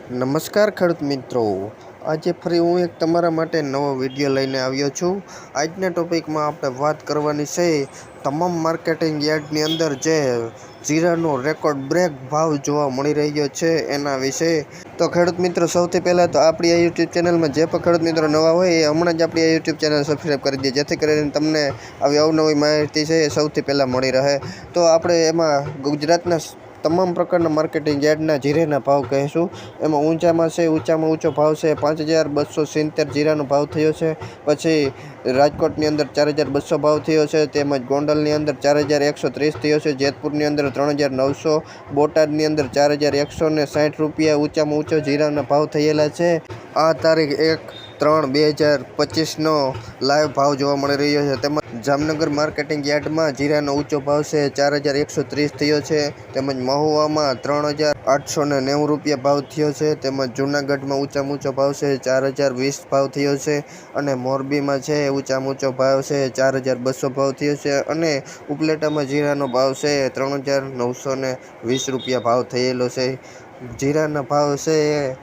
નમસ્કાર ખેડૂત મિત્રો, આજે ફરી હું એક તમારા માટે નવો વિડીયો લઈને આવ્યો છું। આજના ટોપિકમાં આપણે વાત કરવાની છે તમામ માર્કેટિંગ યાર્ડની અંદર જે જીરાનો રેકોર્ડ બ્રેક ભાવ જોવા મળી રહ્યો છે એના વિશે। તો ખેડૂત મિત્રો, સૌથી પહેલાં તો આપણી આ યુટ્યુબ ચેનલમાં જે પણ ખેડૂત મિત્રો નવા હોય એ હમણાં જ આપણી આ યુટ્યુબ ચેનલ સબસ્ક્રાઈબ કરી દે, જેથી કરીને તમને આવી અવનવી માહિતી છે એ સૌથી પહેલાં મળી રહે। તો આપણે એમાં ગુજરાતના તમામ પ્રકારના માર્કેટિંગ યાર્ડના જીરાના ભાવ કહીશું। એમાં ઊંચામાં ઊંચો ભાવ છે 5270 જીરાનો ભાવ થયો છે। પછી રાજકોટની અંદર 4200 ભાવ થયો છે, તેમજ ગોંડલની અંદર 4130 થયો છે, જેતપુરની અંદર 3900, બોટાદની અંદર 4160 રૂપિયા ઊંચામાં ઊંચો જીરાના ભાવ થયેલા છે। આ તારીખ 1/3/2025નો લાઈવ ભાવ જોવા મળી રહ્યો છે। તેમજ જામનગર માર્કેટિંગ યાર્ડમાં જીરાનો ઊંચો ભાવ છે 4130 થયો છે, તેમજ મહુવામાં 3890 રૂપિયા ભાવ થયો છે, તેમજ જૂનાગઢમાં ઊંચામાં ઊંચો ભાવ છે 4020 ભાવ થયો છે, અને મોરબીમાં છે ઊંચામાં ઊંચો ભાવ છે 4200 ભાવ થયો છે, અને ઉપલેટામાં જીરાનો ભાવ છે 3920 રૂપિયા ભાવ થયેલો છે। જીરાના ભાવ છે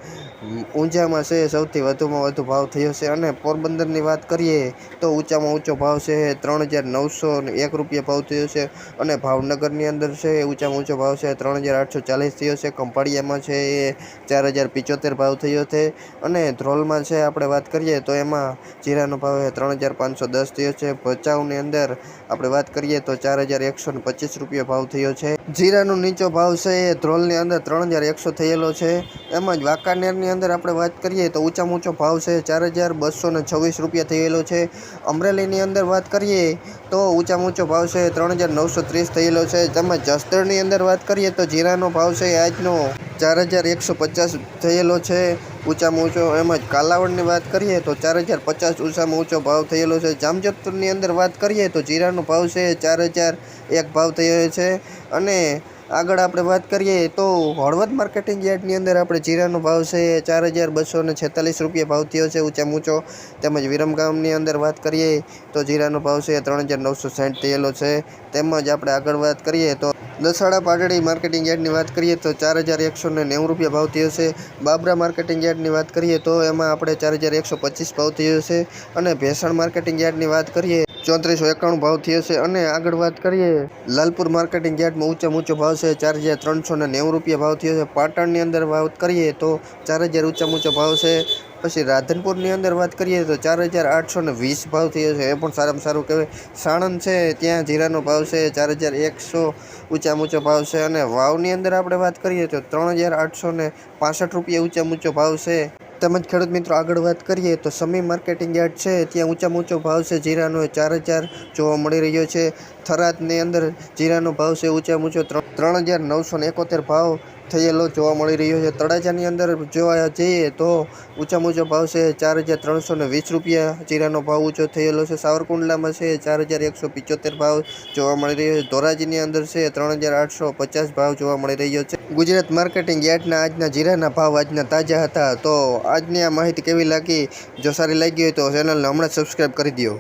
ઊંચામાં છે સૌથી વધુમાં વધુ ભાવ થયો છે, અને પોરબંદરની વાત કરીએ તો ઊંચામાં ઊંચો ભાવ છે 3901 રૂપિયા ભાવ થયો છે, અને ભાવનગરની અંદર છે ઊંચામાં ઊંચો ભાવ છે 3840 થયો છે, ખંભાળિયામાં છે એ 4075 ભાવ થયો છે, અને ધ્રોલમાં છે આપણે વાત કરીએ તો એમાં જીરાનો ભાવ 3510 થયો છે। ભચાઉની અંદર આપણે વાત કરીએ તો 4125 રૂપિયા ભાવ થયો છે। જીરાનો નીચો ભાવ છે એ ધ્રોલની અંદર 3100 થયેલો છે। એમ જ વાંકાનેરની અંદર આપણે વાત કરીએ તો ઊંચામાં ઊંચો ભાવ છે 4226 રૂપિયા થયેલો છે। અમરેલીની અંદર વાત કરીએ તો ઊંચામાં ઊંચો ભાવ છે 3930 થયેલો છે। તેમજ જસદણની અંદર વાત કરીએ તો જીરાનો ભાવ છે આજનો 4150 થયેલો છે ઊંચામાં ઊંચો। એમ જ કાલાવડની વાત કરીએ તો 4050 ઊંચામાં ઊંચો ભાવ થયેલો છે। જામજોધપુરની અંદર વાત કરીએ તો જીરાનો ભાવ છે 4001 ભાવ થયો છે। અને આગળ આપણે વાત કરીએ તો હળવદ માર્કેટિંગ યાર્ડની અંદર આપણે જીરાનો ભાવ છે 4246 રૂપિયા ભાવ થયો છે ઊંચામાં ઊંચો। તેમજ વિરમગામની અંદર વાત કરીએ તો જીરાનો ભાવ છે 3960 થયેલો છે। તેમજ આપણે આગળ વાત કરીએ તો દસાડા પાટડી માર્કેટિંગ યાર્ડની વાત કરીએ તો 4190 રૂપિયા ભાવ થયો છે। બાબરા માર્કેટિંગ યાર્ડની વાત કરીએ તો એમાં આપણે 4125 ભાવ થયો છે, અને ભેસાણ માર્કેટિંગ યાર્ડની વાત કરીએ 3491 ભાવ થયો છે। અને આગળ વાત કરીએ લાલપુર માર્કેટિંગ યાર્ડમાં ઊંચામાં ઊંચો ભાવ છે 4390 રૂપિયા ભાવ થયો છે। પાટણની અંદર વાત કરીએ તો 4000 ઊંચામાં ઊંચો ભાવ છે। પછી રાધનપુરની અંદર વાત કરીએ તો 4820 ભાવ થયો છે, એ પણ સારામાં સારું કહેવાય। સાણંદ છે ત્યાં જીરાનો ભાવ છે 4100 ઊંચામાં ઊંચો ભાવ છે, અને વાવની અંદર આપણે વાત કરીએ તો 3865 રૂપિયા ઊંચામાં ઊંચો ભાવ છે। તેમજ ખેડૂત મિત્રો આગળ વાત કરીએ તો સમી માર્કેટિંગ યાર્ડ છે ત્યાં ઊંચામાં ઊંચો ભાવ છે જીરાનો 4000 જોવા મળી રહ્યો છે। થરાદની અંદર જીરાનો ભાવ છે ઊંચામાં ઊંચો 3971 ભાવ થયેલો જોવા મળી રહ્યો છે। તળાજાની અંદર જોવા જઈએ તો ઊંચામાં ઊંચો ભાવ છે 4320 રૂપિયા જીરાનો ભાવ ઊંચો થયેલો છે। સાવરકુંડલામાં છે 4175 ભાવ જોવા મળી રહ્યો છે। ધોરાજીની અંદર છે 3850 ભાવ જોવા મળી રહ્યો છે। ગુજરાત માર્કેટિંગ યાર્ડના આજના જીરાના ભાવ આજના તાજા હતા। તો આજની આ માહિતી કેવી લાગી? જો સારી લાગી હોય તો ચેનલને હમણાં જ સબસ્ક્રાઈબ કરી દો।